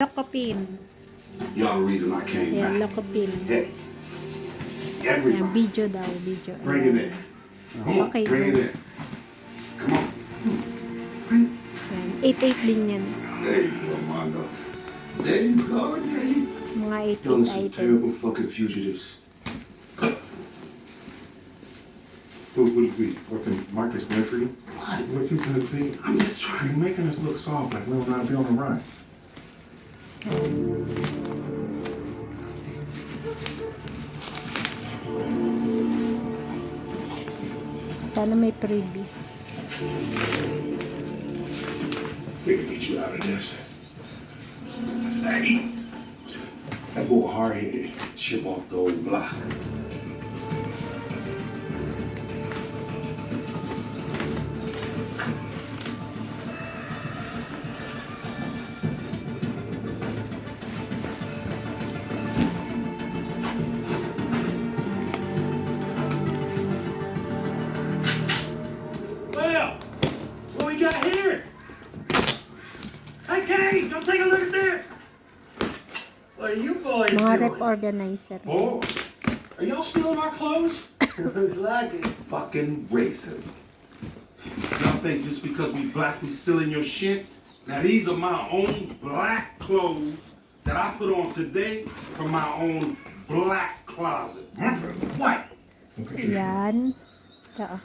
Locaupin. Y'all the reason I came Ayan, back. Locaupin. Hey, Ayan, everybody, video daw, video. bring it in. Come on, Okay, bring it go. in. Come on. Ayan, 8-8 din yan. There you go, Mondo. There you go, Dave. Mga Y'all 8-8 some items. terrible fucking fugitives. So what do we fucking Marcus Winfrey? What? What you gonna see? I'm just trying. You're making us look soft like we don't know how to be on the run. Sana may freebies. We can get you out of this. Hey, that boy hard-headed, chip off the old block. Well, what we got here? Hey, Kay, don't take a look at that. What are you boys Mga rep doing? organizer. Oh, Are y'all stealing our clothes? Looks like it. Fucking racism. Y'all think just because we black we stealing your shit? Now these are my own black clothes that I put on today from my own black closet. What? Ayan. Ito.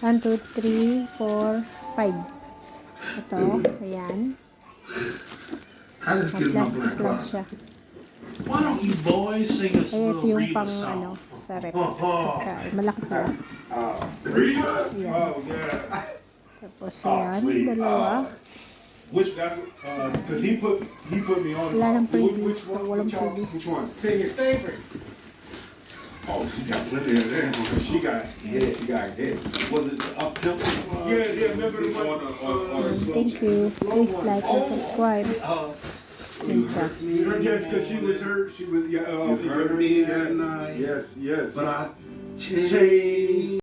1, 2, 3, 4, 5. Ito. Ayan. I just Ang get my plastic black lang closet. siya. Why don't you boys sing us a Ay, ito little yung Reba pang ano, song? sa rep. Oh, oh. Malaki po. Rita? Ayan. Oh, yeah. Tapos ayan, please. dalawa. Which that's because he put me on. Wala nang Which previous, so one? walang Which one? previous. Which one? Say your favorite. Oh, she got plenty of there. She got hit. Was it the up tempo? Yeah, remember the one? Thank you. Please like and subscribe. Thank you. Jessica, she was You heard me and yes. but I changed.